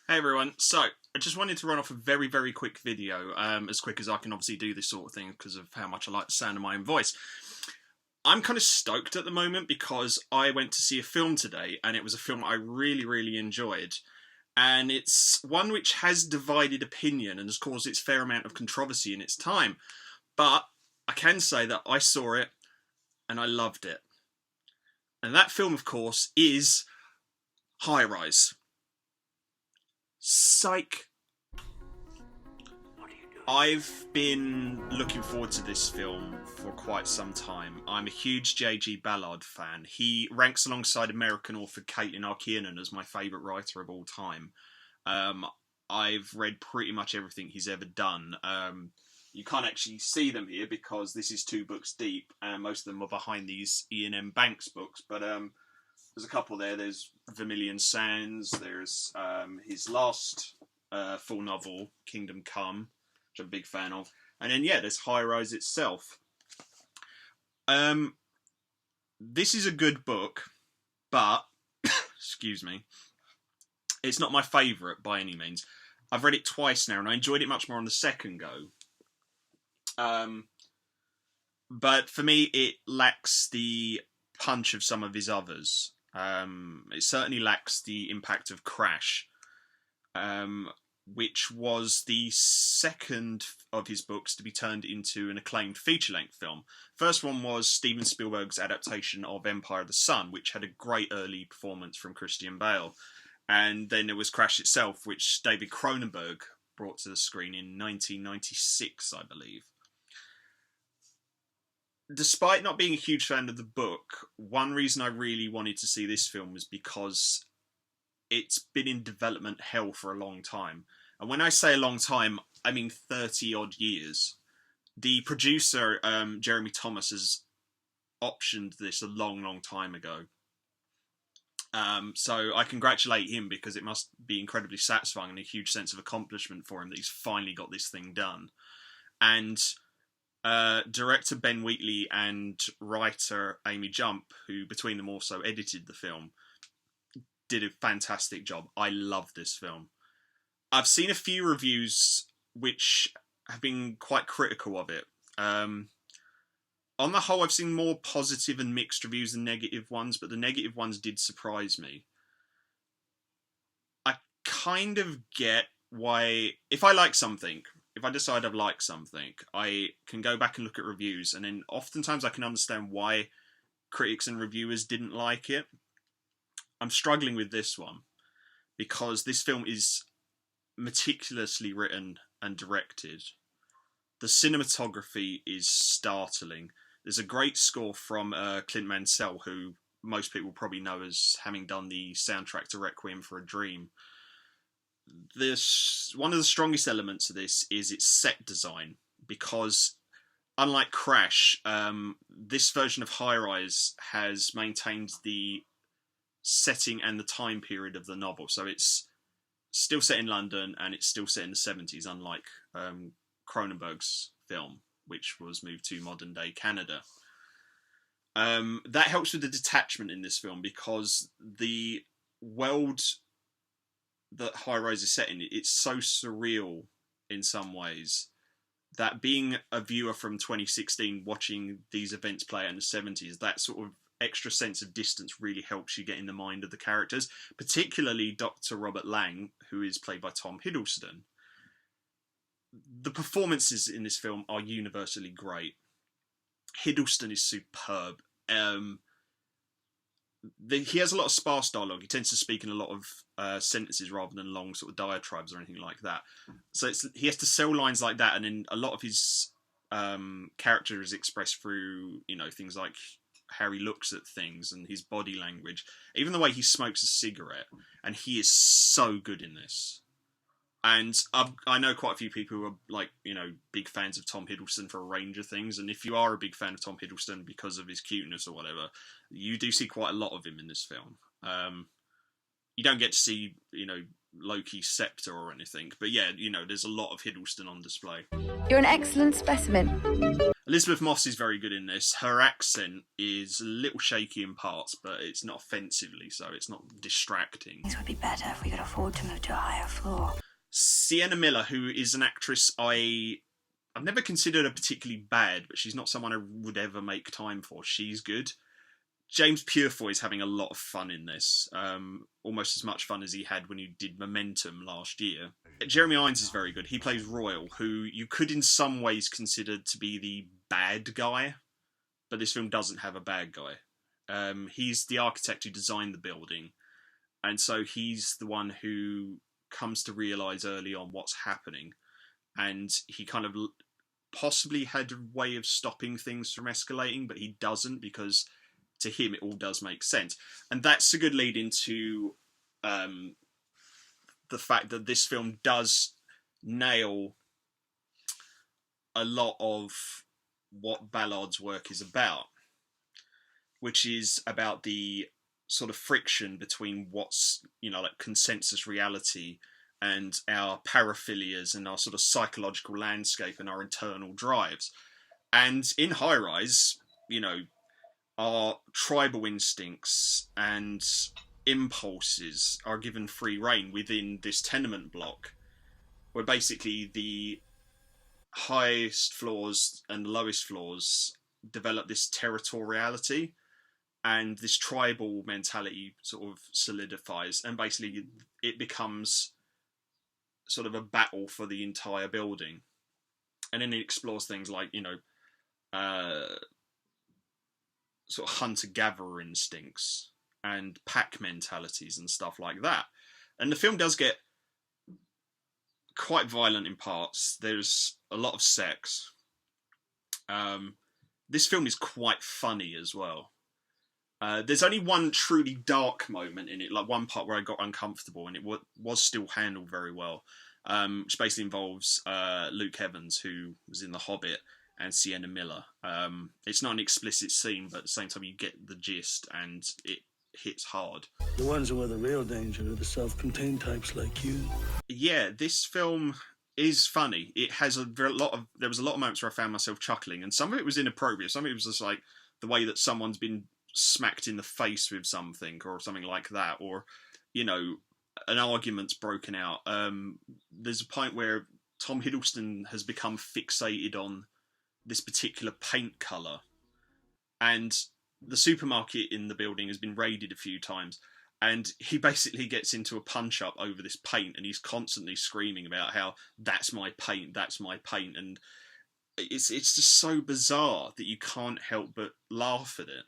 Hey everyone, so I just wanted to run off a very, very quick video, as quick as I can obviously do this sort of thing because of how much I like the sound of my own voice. I'm kind of stoked at the moment because I went to see a film today and it was a film I really, really enjoyed. And it's one which has divided opinion and has caused its fair amount of controversy in its time. But I can say that I saw it and I loved it. And that film, of course, is High Rise. Psych. I've been looking forward to this film for quite some time. I'm a huge J.G. Ballard fan. He ranks alongside American author Caitlin R. Kiernan as my favourite writer of all time. I've read pretty much everything he's ever done. You can't actually see them here because this is 2 books deep, and most of them are behind these Ian M. Banks books. But there's a couple there. There's Vermilion Sands. There's his last full novel, Kingdom Come, which I'm a big fan of. And then, yeah, there's High Rise itself. This is a good book, but, excuse me, it's not my favourite by any means. I've read it twice now, and I enjoyed it much more on the second go. But for me, it lacks the punch of some of his others. It certainly lacks the impact of Crash, which was the second of his books to be turned into an acclaimed feature-length film. First one was Steven Spielberg's adaptation of Empire of the Sun, which had a great early performance from Christian Bale. And then there was Crash itself, which David Cronenberg brought to the screen in 1996, I believe. Despite not being a huge fan of the book, one reason I really wanted to see this film was because it's been in development hell for a long time. And when I say a long time, I mean 30 odd years. The producer, Jeremy Thomas, has optioned this a long, long time ago. So I congratulate him because it must be incredibly satisfying and a huge sense of accomplishment for him that he's finally got this thing done. And director Ben Wheatley and writer Amy Jump, who between them also edited the film, did a fantastic job. I love this film. I've seen a few reviews which have been quite critical of it. On the whole, I've seen more positive and mixed reviews than negative ones, but the negative ones did surprise me. I kind of get why, if I like something, if I decide I've liked something, I can go back and look at reviews, and then oftentimes I can understand why critics and reviewers didn't like it. I'm struggling with this one because this film is meticulously written and directed. The cinematography is startling. There's a great score from Clint Mansell, who most people probably know as having done the soundtrack to Requiem for a Dream. One of the strongest elements of this is its set design, because unlike Crash, this version of High Rise has maintained the setting and the time period of the novel. So it's still set in London and it's still set in the 70s, unlike Cronenberg's film, which was moved to modern day Canada. That helps with the detachment in this film because the world that High Rise is set in, it's so surreal in some ways that being a viewer from 2016 watching these events play out in the 70s, that sort of extra sense of distance really helps you get in the mind of the characters, particularly Dr. Robert Lang, who is played by Tom Hiddleston. The performances in this film are universally great. Hiddleston is superb. He has a lot of sparse dialogue. He tends to speak in a lot of sentences rather than long sort of diatribes or anything like that. So he has to sell lines like that, and then a lot of his character is expressed through, things like how he looks at things and his body language, even the way he smokes a cigarette. And he is so good in this. And I know quite a few people who are big fans of Tom Hiddleston for a range of things. And if you are a big fan of Tom Hiddleston because of his cuteness or whatever, you do see quite a lot of him in this film. you don't get to see, Loki's scepter or anything. But yeah, there's a lot of Hiddleston on display. You're an excellent specimen. Elizabeth Moss is very good in this. Her accent is a little shaky in parts, but it's not offensively, so it's not distracting. Things would be better if we could afford to move to a higher floor. Sienna Miller, who is an actress I've never considered her particularly bad, but she's not someone I would ever make time for. She's good. James Purefoy is having a lot of fun in this, almost as much fun as he had when he did Momentum last year. Jeremy Irons is very good. He plays Royal, who you could in some ways consider to be the bad guy, but this film doesn't have a bad guy. He's the architect who designed the building, and so he's the one who comes to realise early on what's happening, and he kind of possibly had a way of stopping things from escalating, but he doesn't, because to him it all does make sense. And that's a good lead into the fact that this film does nail a lot of what Ballard's work is about, which is about the sort of friction between what's, like consensus reality and our paraphilias and our sort of psychological landscape and our internal drives. And in High Rise, our tribal instincts and impulses are given free rein within this tenement block, where basically the highest floors and lowest floors develop this territoriality, and this tribal mentality sort of solidifies, and basically it becomes sort of a battle for the entire building. And then it explores things like, sort of hunter-gatherer instincts and pack mentalities and stuff like that. And the film does get quite violent in parts. There's a lot of sex. This film is quite funny as well. There's only one truly dark moment in it, like one part where I got uncomfortable, and it was still handled very well, which basically involves Luke Evans, who was in The Hobbit, and Sienna Miller. It's not an explicit scene, but at the same time you get the gist, and it hits hard. The ones who are the real danger are the self-contained types like you. Yeah, this film is funny. It has there was a lot of moments where I found myself chuckling, and some of it was inappropriate. Some of it was just like the way that someone's been smacked in the face with something or something like that, or an argument's broken out. There's a point where Tom Hiddleston has become fixated on this particular paint colour, and the supermarket in the building has been raided a few times, and he basically gets into a punch-up over this paint, and he's constantly screaming about how that's my paint, and it's just so bizarre that you can't help but laugh at it.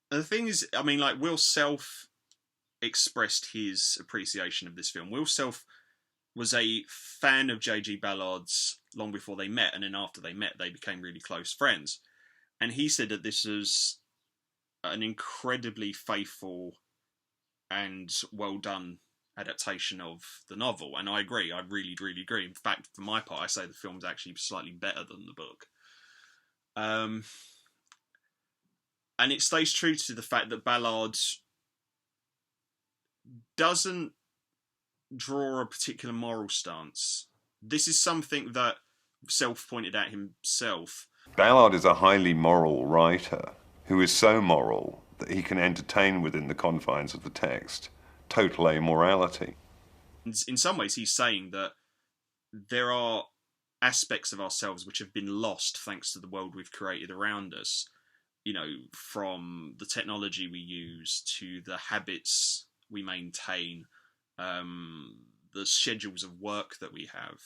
The thing is, Will Self expressed his appreciation of this film. Will Self was a fan of J.G. Ballard's long before they met, and then after they met, they became really close friends. And he said that this was an incredibly faithful and well done adaptation of the novel, and I agree. I really, really agree. In fact, for my part, I say the film's actually slightly better than the book. And it stays true to the fact that Ballard doesn't draw a particular moral stance. This is something that Self pointed out himself. Ballard is a highly moral writer who is so moral that he can entertain within the confines of the text total amorality. In some ways, he's saying that there are aspects of ourselves which have been lost thanks to the world we've created around us. From the technology we use to the habits we maintain, the schedules of work that we have.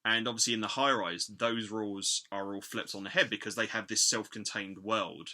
And obviously in the High Rise, those rules are all flipped on the head, because they have this self-contained world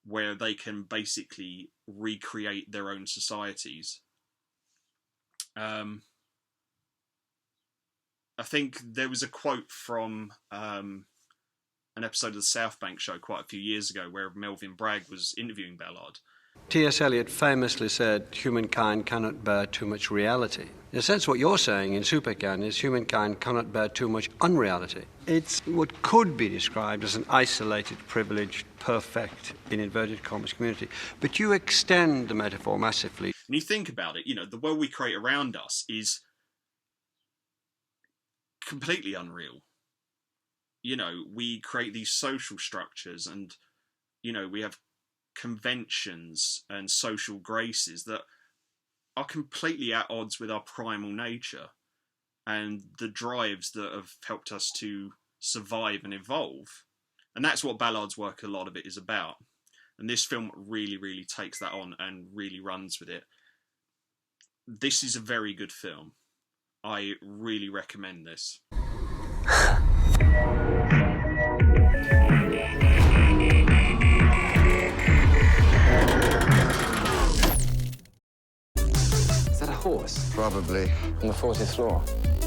where they can basically recreate their own societies. I think there was a quote from an episode of the South Bank show quite a few years ago where Melvin Bragg was interviewing Ballard, T.S. Eliot famously said, humankind cannot bear too much reality. In a sense, what you're saying in Supercan is humankind cannot bear too much unreality. It's what could be described as an isolated, privileged, perfect, in inverted commas, community. But you extend the metaphor massively. And you think about it, the world we create around us is completely unreal. We create these social structures and, we have conventions and social graces that are completely at odds with our primal nature and the drives that have helped us to survive and evolve. And that's what Ballard's work, a lot of it is about. And this film really, really takes that on and really runs with it. This is a very good film. I really recommend this. Is that a horse? Probably. On the 40th floor.